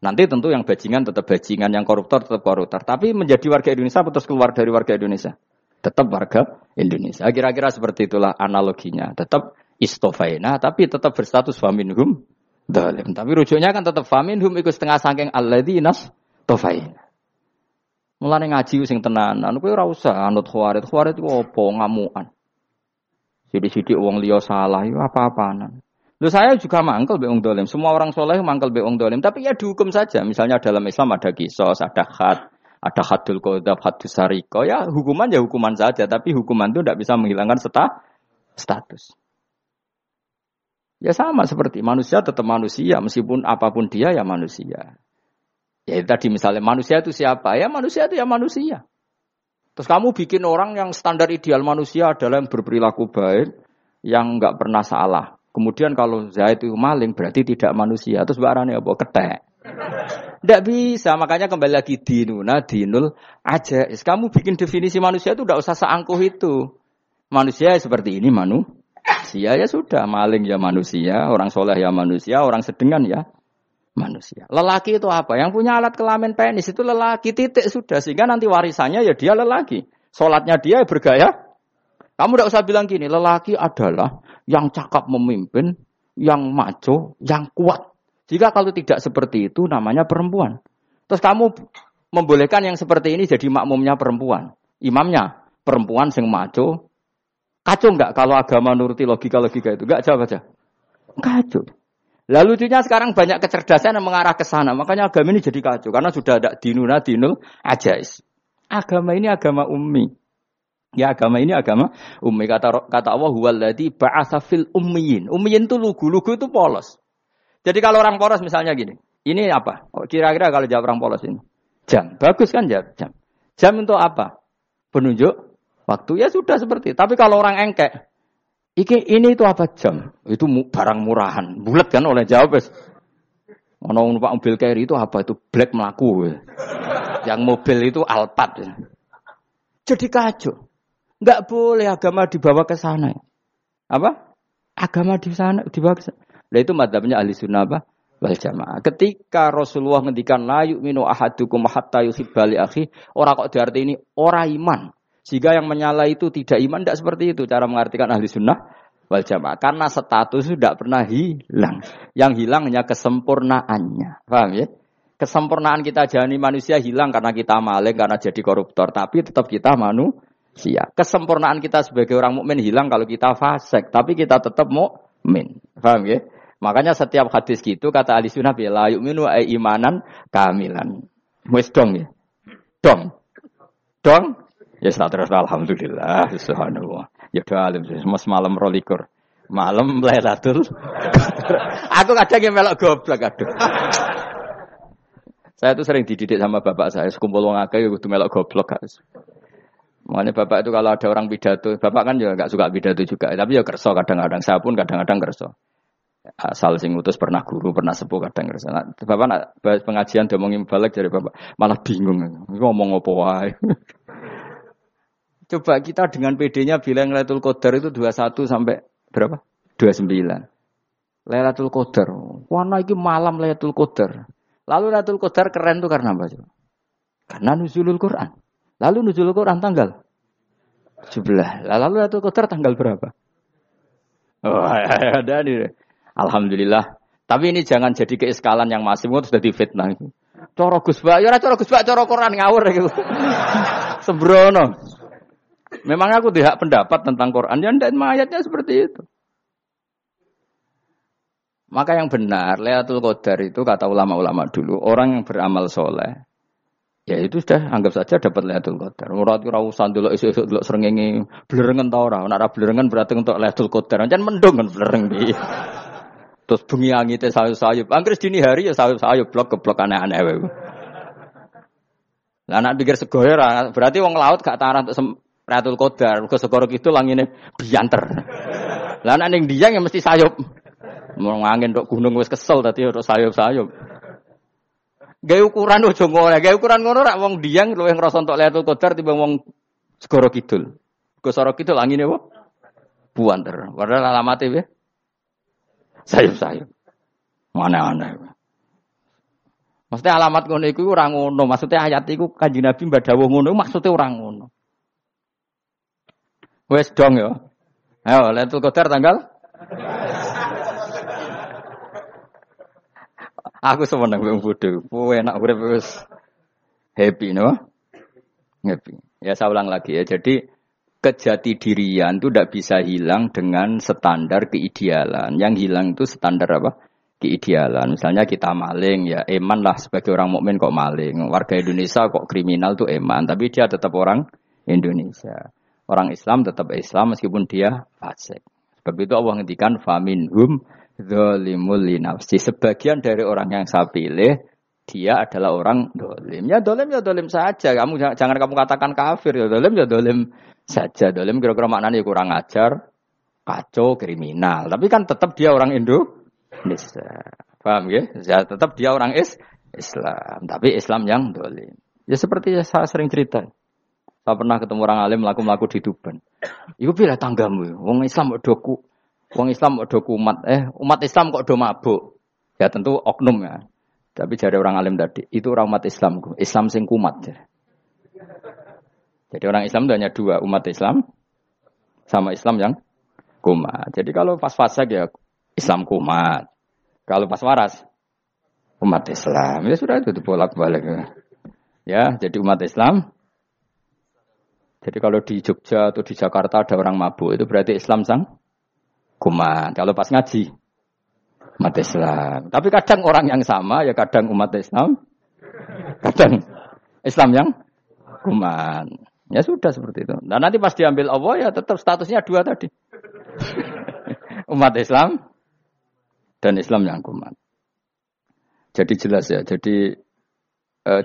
S1: Nanti tentu yang bajingan tetap bajingan, yang koruptor tetap koruptor. Tapi menjadi warga Indonesia terus keluar dari warga Indonesia. Tetap warga Indonesia. Kira-kira seperti itulah analoginya. Tetap istofaina, tapi tetap berstatus faminhum dalim. Tapi rujuknya kan tetap faminhum ikut setengah sangking alladzinas tofaina. Mulane ngaji sing tenanan, kowe ora usah anut khawarit. Khawarit ku apa ngamukan. Sidik-sidik wong liya salah itu apa-apaan. Loh saya juga mangkel be wong dolim. Semua orang soleh mangkel be wong dolim. Tapi ya dihukum saja. Misalnya dalam Islam ada kisos, ada ada hadul qadzaf, hadus sariko. Ya hukuman saja. Tapi hukuman itu tidak bisa menghilangkan status. Ya sama seperti manusia tetap manusia. Meskipun apapun dia ya manusia. Ya tadi misalnya manusia itu siapa? Ya manusia itu ya manusia. Terus kamu bikin orang yang standar ideal manusia adalah yang berperilaku baik, yang enggak pernah salah. Kemudian kalau Zaid itu maling berarti tidak manusia. Terus barangnya apa? Ketek. Tidak bisa. Makanya kembali lagi dinul aja. Kamu bikin definisi manusia itu tidak usah seangkuh itu. Manusia seperti ini manusia ya sudah. Maling ya manusia, orang soleh ya manusia, orang sedengan ya manusia. Lelaki itu apa? Yang punya alat kelamin penis itu lelaki, titik sudah. Sehingga nanti warisannya ya dia lelaki. Sholatnya dia bergaya. Kamu tidak usah bilang gini, lelaki adalah yang cakap memimpin, yang maco, yang kuat. Jika kalau tidak seperti itu namanya perempuan. Terus kamu membolehkan yang seperti ini jadi makmumnya perempuan. Imamnya perempuan sing maco. Kacau enggak kalau agama nuruti logika-logika itu? Enggak, jawab aja. Kacau. Lalu lucunya sekarang banyak kecerdasan yang mengarah ke sana. Makanya agama ini jadi kacau. Karena sudah ada dinul ajais. Agama ini agama ummi. Ya agama ini agama ummi. Kata Allah, huwaladzi ba'atsa fil ummiyin. Ummiyin itu lugu itu polos. Jadi kalau orang polos misalnya gini. Ini apa? Kira-kira kalau jawab orang polos ini. Jam. Bagus kan jawab jam. Jam untuk apa? Penunjuk waktu. Ya sudah seperti itu. Tapi kalau orang engkek. Ini itu apa jam? Itu barang murahan. Bulat kan oleh jawab. Ono numpak mobil carry itu apa? Itu black melaku. Yang mobil itu Alphard. Jadi kacau. Enggak boleh agama dibawa ke sana. Apa? Agama di sana dibawa ke sana. Nah itu madzhabnya ahli sunnah apa? Wal jamaah. Ketika Rasulullah ngendikan la yu'minu ahadukum hatta yuhibba li akhi, ora kok diarti ini ora iman. Sehingga yang menyala itu tidak iman, tidak seperti itu cara mengartikan ahli sunnah wal jamaah. Karena status itu tidak pernah hilang. Yang hilang hanya kesempurnaannya. Paham ya? Kesempurnaan kita jadi manusia hilang karena kita maling, karena jadi koruptor. Tapi tetap kita manusia. Kesempurnaan kita sebagai orang mukmin hilang kalau kita fasik. Tapi kita tetap mukmin. Paham ya? Makanya setiap hadis gitu kata ahli sunnah la yu'minu imanan kamilan. Wis dong ya? Dong? Ya terus alhamdulillah subhanallah. Ya doa alim mas malam rolikur. Malam Lailatul. Aku kadang yang melok goblok aduh. Saya tuh sering dididik sama bapak saya, sekumpul wong akeh kudu melok goblok guys. Makanya bapak itu kalau ada orang pidato, bapak kan juga enggak suka pidato juga, tapi ya kerso kadang-kadang, saya pun kadang-kadang kerso. Asal sing utus pernah guru, pernah sepuh kadang kerso. Nah, bapak nak pengajian diomongin balik dari bapak, malah bingung. Ngomong apa wae. Coba kita dengan PD-nya bilang Lailatul Qadar itu 21 sampai berapa? 29. Lailatul Qadar. Warna iki malam Lailatul Qadar. Lalu Lailatul Qadar keren tuh karena apa? Karena nuzulul Quran. Lalu nuzulul Quran tanggal 17. Lalu Lailatul Qadar tanggal berapa? Oh, ada nih. Alhamdulillah. Tapi ini jangan jadi keiskalan yang masif itu sudah difitnah. Cara Gus Bak, ya ora cara Gus Bak, cara Quran ngawur gitu. Sembrono. Memang aku tidak pendapat tentang Quran dan ayatnya seperti itu. Maka yang benar, Lailatul Qadar itu kata ulama-ulama dulu, orang yang beramal soleh, ya itu sudah anggap saja dapat Lailatul Qadar. Ora usah ndelok esuk-esuk ndelok srengenge blerengen ta ora. Nek ora blerengen berarti untuk Lailatul Qadar. Jan mendung kan blereng iki. Terus bengi angite sayup-sayup. Anggere dini hari ya sayup-sayup blok aneh-aneh wae. Lah nek pikir segoyo ora, berarti wong laut gak tarah untuk Lailatul Qadar, mergo segoro kitu langine bianter. Lah nek ning Dieng ya mesti sayup. Mau angin tok gunung wis kesel dadi ora sayup-sayup. Gawe ukuran ojo ngono, gawe ukuran ngono rak wong Dieng luwih ngrasa entuk Lailatul Qadar timbang wong Segoro Kidul. Gosoro itu langine apa? Buanter. Padahal alamate piye? Sayup-sayup. Mana-mana. Maksudnya alamat ngono iku ora ngono. Maksudnya ayat iku Kanjeng Nabi mbadhawu ngono maksudnya ora ngono. Wes dong ya. Ayo Lailatul Qadar tanggal. Aku seneng wong bodho. Kowe enak urip wis happy no? Happy. Ya saya ulang lagi ya. Jadi kejati dirian itu tidak bisa hilang dengan standar keidealan. Yang hilang itu standar apa? Keidealan. Misalnya kita maling ya eman lah sebagai orang mukmin kok maling. Warga Indonesia kok kriminal tuh eman, tapi dia tetap orang Indonesia. Orang Islam tetap Islam meskipun dia fasik. Sebab itu Allah ngendikan faminhum zalimul linafsi. Sebagian dari orang yang saya pilih dia adalah orang dolim. Ya dolim saja. Jangan kamu katakan kafir ya dolim saja. Dolim kira-kira maknanya kurang ajar, kacau, kriminal. Tapi kan tetap dia orang Indonesia. Paham ya? Ya tetap dia orang Islam. Tapi Islam yang dolim. Ya seperti saya sering cerita. Saya pernah ketemu orang alim melaku di Tuban. Iku pilih tanggamu. Wong Islam kok doku. Wong Islam kok doku umat. Umat Islam kok do mabuk. Ya tentu oknum ya. Tapi jari orang alim tadi, itu orang umat Islamku. Islam sing kumat. Jadi orang Islam itu hanya dua, umat Islam sama Islam yang kumat. Jadi kalau pas fasik ya Islam kumat. Kalau pas waras umat Islam. Ya sudah itu bolak-balik. Ya, jadi umat Islam. Jadi kalau di Jogja atau di Jakarta ada orang mabuk, itu berarti Islam sang kumat. Kalau pas ngaji umat Islam. Tapi kadang orang yang sama, ya kadang umat Islam, kadang Islam yang kuman. Ya sudah seperti itu. Nah nanti pas diambil Allah ya tetap statusnya dua tadi. Umat Islam dan Islam yang kuman. Jadi jelas ya. Jadi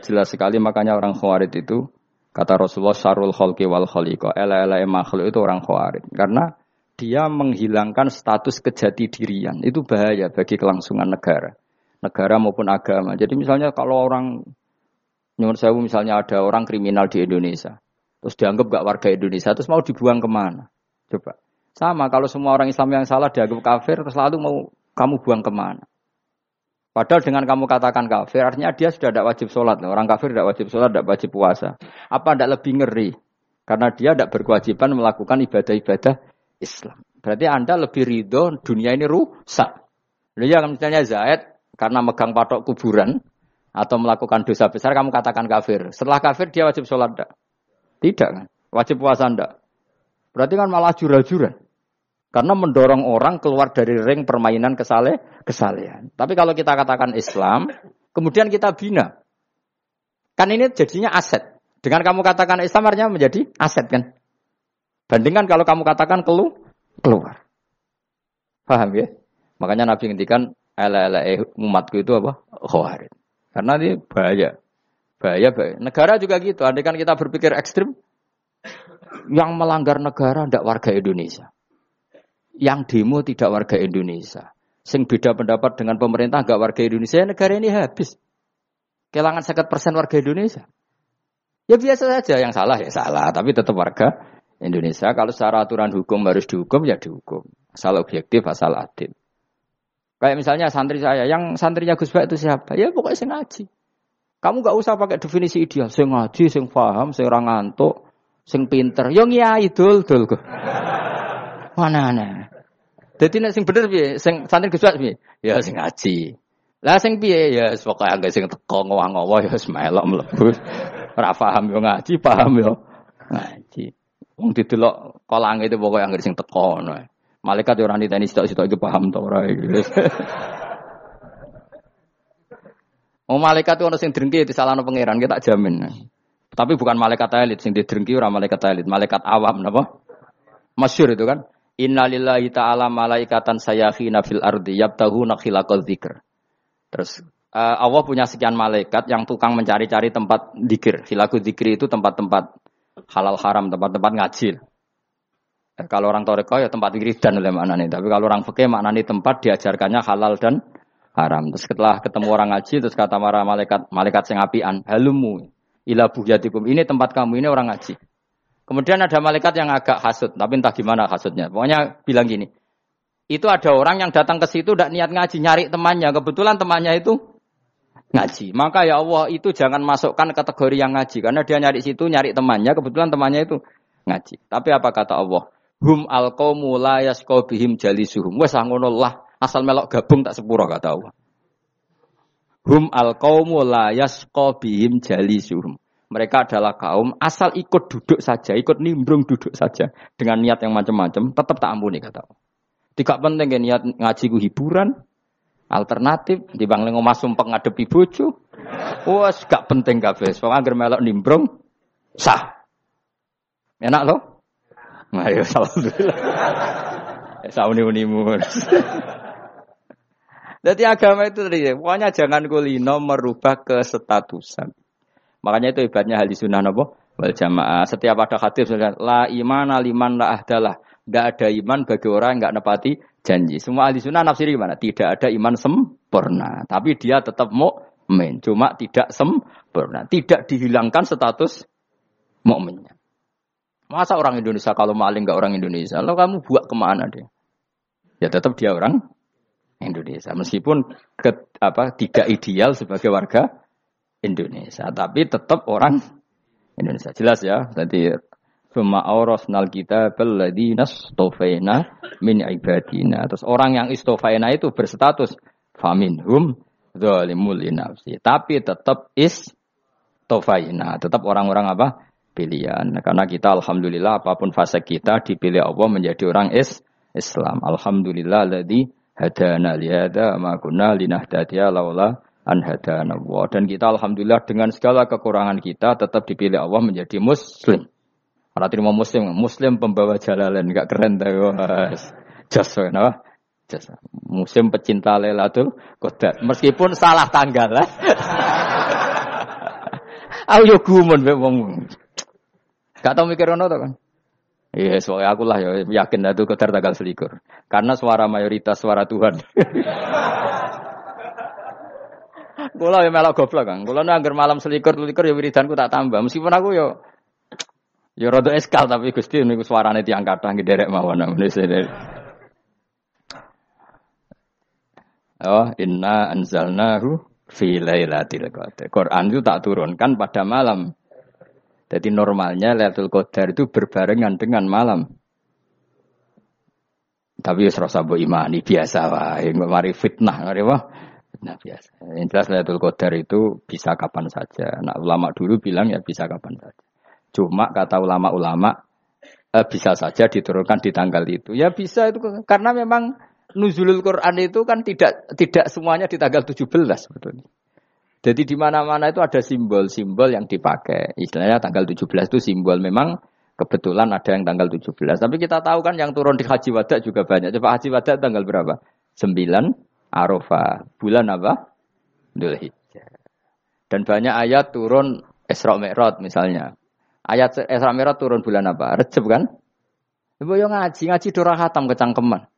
S1: jelas sekali makanya orang Khawarij itu, kata Rasulullah, syarrul khalqi wal khaliqa. Ela-ela makhluk itu orang Khawarij. Karena dia menghilangkan status kejati dirian. Itu bahaya bagi kelangsungan negara. Negara maupun agama. Jadi misalnya kalau orang, nyuwun sewu misalnya ada orang kriminal di Indonesia. Terus dianggap gak warga Indonesia. Terus mau dibuang kemana? Coba. Sama kalau semua orang Islam yang salah dianggap kafir. Terus lalu mau kamu buang kemana? Padahal dengan kamu katakan kafir. Artinya dia sudah tidak wajib sholat. Orang kafir tidak wajib sholat, tidak wajib puasa. Apa tidak lebih ngeri? Karena dia tidak berkewajiban melakukan ibadah-ibadah Islam. Berarti Anda lebih ridho dunia ini rusak. Lalu ya misalnya Zaid karena megang patok kuburan atau melakukan dosa besar kamu katakan kafir. Setelah kafir dia wajib sholat enggak? Tidak kan? Wajib puasa enggak? Berarti kan malah jura-jura. Karena mendorong orang keluar dari ring permainan kesalehan. Tapi kalau kita katakan Islam, kemudian kita bina. Kan ini jadinya aset. Dengan kamu katakan Islam artinya menjadi aset kan? Bandingkan kalau kamu katakan keluar. Paham ya? Makanya Nabi ngendikan ala umatku itu apa? Khawarij. Karena ini bahaya. Bahaya. Negara juga gitu. Andai kan kita berpikir ekstrim, yang melanggar negara tidak warga Indonesia. Yang demo tidak warga Indonesia. Sing beda pendapat dengan pemerintah enggak warga Indonesia, negara ini habis. Kehilangan 50% warga Indonesia. Ya biasa saja, yang salah ya salah, tapi tetap warga Indonesia. Kalau secara aturan hukum harus dihukum, ya dihukum. Asal objektif, asal adil. Kayak misalnya santri saya, yang santrinya Gus Bak itu siapa? Ya pokoknya sing ngaji. Kamu gak usah pakai definisi ideal. Sing ngaji, sing paham, sing ora ngantuk, sing pinter. Yo ngiyai dul kok. Mana. Dadi nek sing bener piye? Sing santri Gus Bak piye? Ya sing ngaji. Lah sing piye? Ya pokoke angge sing teko ngowah-ngowah ya wis melok mlebu. Ora paham yo ngaji, paham yo ngaji. Wong didelok kolang itu pokoke anggere sing teko ngono. Malaikat yo ora niteni sitok-sitok itu paham to ora iki. Oh malaikat itu ono sing drengki disalahno pangeran, kita jamin. Tapi bukan malaikat elit sing didrengki ora malaikat elit, malaikat awam napa? Masyhur itu kan. Innalillahi ta'ala malaikatan sayakhina fil ardi yabtaghuna khilaqal dzikr. Terus Allah punya sekian malaikat yang tukang mencari-cari tempat dzikir. Khilaqul dzikri itu tempat-tempat halal haram, tempat-tempat ngaji. Kalau orang toreko ya tempat wiridan oleh maknanya. Tapi kalau orang fikih maknanya tempat diajarkannya halal dan haram. Terus setelah ketemu orang ngaji, terus kata para malaikat sing apian, halumu ila buhyatikum. Ini tempat kamu, ini orang ngaji. Kemudian ada malaikat yang agak hasud, tapi entah gimana hasudnya. Pokoknya bilang gini, itu ada orang yang datang ke situ tidak niat ngaji, nyari temannya. Kebetulan temannya itu ngaji. Maka ya Allah itu jangan masukkan kategori yang ngaji. Karena dia nyari situ, nyari temannya. Kebetulan temannya itu ngaji. Tapi apa kata Allah? Hum alqaumu la yasqa bihim jalisuhum. Wes ngono lah, asal melok gabung tak sepuro kata Allah. Hum alqaumu la yasqa bihim jalisuhum. Mereka adalah kaum asal ikut duduk saja, ikut nimbrung duduk saja dengan niat yang macam-macam, tetap tak ampuni kata Allah. Tidak penting kan niat ngaji ku hiburan, alternatif dibanding ngomah sumpek ngadepi bojo. Wes gak penting kabeh. Pokoke anggere melok nimbrung sah. Enak loh? Ayo alhamdulillah. Sauni-unimu. Jadi agama itu tadi, pokoknya jangan kulino merubah kestatusan. Makanya itu hebatnya ahli sunnah napa? Wal jamaah. Setiap ada hadis la imana liman la ahdalah. Tidak ada iman bagi orang yang enggak nepati janji. Semua ahli sunnah nafsiri gimana? Tidak ada iman sempurna, tapi dia tetap mukmin. Cuma tidak sempurna, tidak dihilangkan status mukminnya. Masa orang Indonesia kalau maling enggak orang Indonesia? Lalu kamu buat kemana dia? Ya tetap dia orang Indonesia. Meskipun tidak ideal sebagai warga Indonesia, tapi tetap orang Indonesia. Jelas ya. Jadi summa awrasnal kitabal ladzina istofaina min ibadina. Terus orang yang istofaina itu berstatus faminhum zalimul linafsi. Tapi tetap istofaina, tetap orang-orang apa? Pilihan. Karena kita alhamdulillah apapun fase kita dipilih Allah menjadi orang Islam. Alhamdulillah alladzi hadana li hadza ma kunna linahtadiya laula an hadana Allah. Dan kita alhamdulillah dengan segala kekurangan kita tetap dipilih Allah menjadi muslim. Ora terima muslim pembawa jalalain, enggak keren ta Mas. Jasa napa? Jasa. Muslim pecinta Lailatul Qadar. Meskipun salah tanggal lah. Aku yo gumun mek wong. Gak tau mikir ngono to kan. Iya, soalnya aku lah ya yakin Lailatul Qadar tanggal 21. Karena suara mayoritas suara Tuhan. Kula ya melok goblok kan. Kula nek malam 21 ya wiridanku tak tambah. Meskipun aku ya rada eskal tapi Gusti niku suarane tiyang kathah nderek mawon meneh. Oh, inna anzalnahu fi lailatul qadar. Quran itu tak turunkan pada malam. Jadi normalnya Lailatul Qadar itu berbarengan dengan malam. Tapi wis rasa mbok imani biasa wae, mari fitnah ngene wae. Nah biasa. Yang jelas Lailatul Qadar itu bisa kapan saja. Nah ulama dulu bilang ya bisa kapan saja. Cuma kata ulama-ulama bisa saja diturunkan di tanggal itu. Ya bisa itu karena memang nuzulul Quran itu kan tidak semuanya di tanggal 17 sebetulnya. Jadi di mana-mana itu ada simbol-simbol yang dipakai. Istilahnya tanggal 17 itu simbol memang kebetulan ada yang tanggal 17. Tapi kita tahu kan yang turun di Haji Wada juga banyak. Coba Haji Wada tanggal berapa? 9 Arafah. Bulan apa? Dzulhijjah. Dan banyak ayat turun Isra Mi'raj misalnya. Ayat Isra Mi'raj turun bulan apa? Rejab kan? Ibu yang ngaji dora khatam kecangkeman.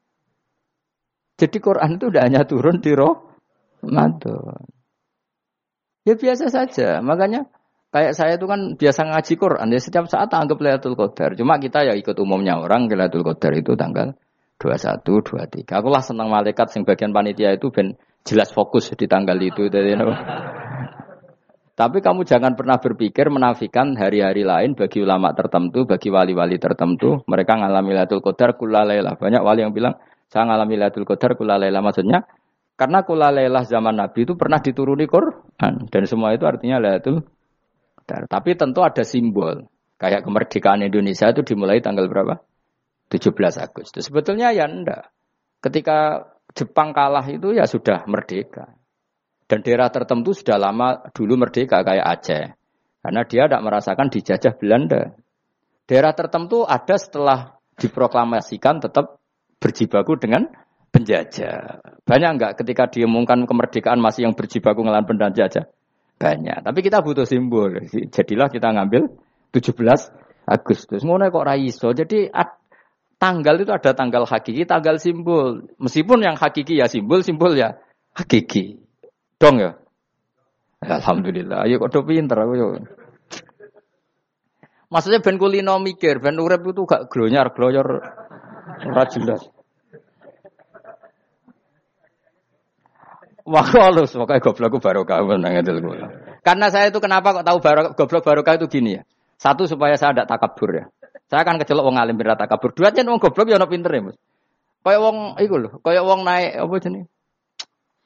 S1: Jadi Quran itu tidak hanya turun di Ramadan. Ya biasa saja. Makanya kayak saya itu kan biasa ngaji Quran. Ya setiap saat anggap Lailatul Qadar. Cuma kita ya ikut umumnya orang Lailatul Qadar itu tanggal 21, 23. Aku lah senang malaikat yang bagian panitia itu ben jelas fokus di tanggal itu. Tapi kamu jangan pernah berpikir menafikan hari-hari lain bagi ulama tertentu, bagi wali-wali tertentu. Mereka ngalami Lailatul Qadar kulalailah. Banyak wali yang bilang, saya ngalami Lailatul Qadar kulalailah. Maksudnya, karena kulalailah zaman Nabi itu pernah dituruni Quran. Dan semua itu artinya Lailatul Qadar. Tapi tentu ada simbol. Kayak kemerdekaan Indonesia itu dimulai tanggal berapa? 17 Agustus. Sebetulnya ya enggak. Ketika Jepang kalah itu ya sudah merdeka. Dan daerah tertentu sudah lama dulu merdeka kayak Aceh. Karena dia tidak merasakan dijajah Belanda. Daerah tertentu ada setelah diproklamasikan tetap berjibaku dengan penjajah. Banyak enggak ketika diumumkan kemerdekaan masih yang berjibaku ngelawan penjajah? Banyak. Tapi kita butuh simbol. Jadilah kita ngambil 17 Agustus. Ngono kok ra iso. Jadi tanggal itu ada tanggal hakiki, tanggal simbol. Meskipun yang hakiki ya simbol ya hakiki. Dong ya? Alhamdulillah. Ayo kok do pinter aku yo. Maksudnya ben kulino mikir, ben urip itu gak glonyar-glonyor ora jelas. Wah, halus, pokoknya goblokku barokah menang itu. Karena saya itu kenapa kok tahu goblok barokah itu gini ya. Satu supaya saya tidak takabur ya. Saya akan kecelok wong alim berat takabur. Dua aja wong goblok ya ono pinter ya, Mas. Kayak wong iku lho, kayak wong naik apa jenenge?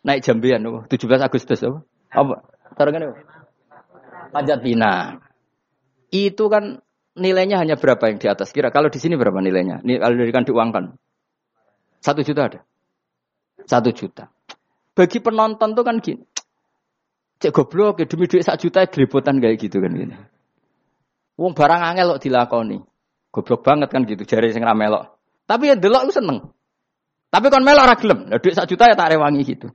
S1: Naik jambian apa? 17 Agustus apa? Apa? Tarengane apa? Panjat Pinang. Itu kan nilainya hanya berapa yang di atas? Kira kalau di sini berapa nilainya? Kalau diberikan diuangkan. 1 juta ada. 1 juta. Bagi penonton tuh kan gini. Cek goblok ya demi duit 1 juta gelepotan kayak gitu kan gini. Wong barang angel kok dilakoni. Goblok banget kan gitu jare sing ra melok. Tapi ya delok ku seneng. Tapi kon melok ora gelem. Lah duit 1 juta ya tak rewangi gitu.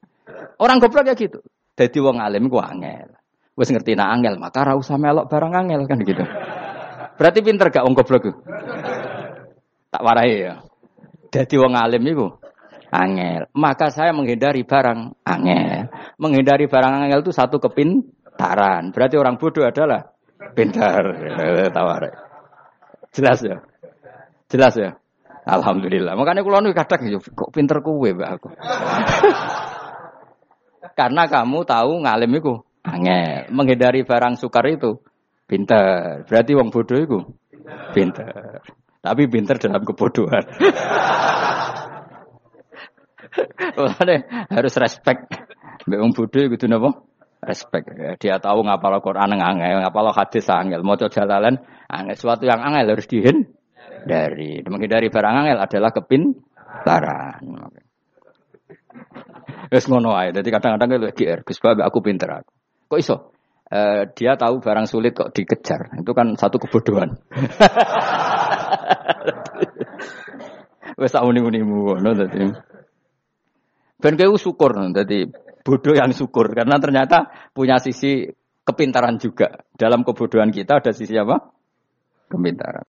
S1: Orang goblok ya gitu. Dadi wong alim ku angel. Wis ngerti nak angel maka ora usah melok barang angel kan gitu. Berarti pinter gak wong goblok ku? Tak warai ya. Dadi wong alim iku angel. Maka saya menghindari barang angel. Menghindari barang angel itu satu kepintaran. Berarti orang bodoh adalah pintar. Tawarai. Jelas ya? Jelas ya? Alhamdulillah. Makanya kula nu kadang kok pinter kowe, Mbak aku. Karena kamu tahu ngalim iku angel. Menghindari barang sukar itu pintar. Berarti wong bodoh iku pintar. Tapi pintar dalam kebodohan. Harus respect. Mbak wong bodoh kudu napa? Respect. Dia tahu ngapal Quran angel, ngapal hadis angel, maca jalalan angel. Sesuatu yang angel harus dihindari. Menghindari barang angel adalah kepintaran. Wes ngono ae. Dadi kadang-kadang lek GR, Gus Bab aku pinter aku. Kok iso? Dia tahu barang sulit kok dikejar. Itu kan satu kebodohan. Wes tak muni-munimu ngono dadi. Ben kowe syukur dadi bodoh yang syukur karena ternyata punya sisi kepintaran juga. Dalam kebodohan kita ada sisi apa? Kepintaran.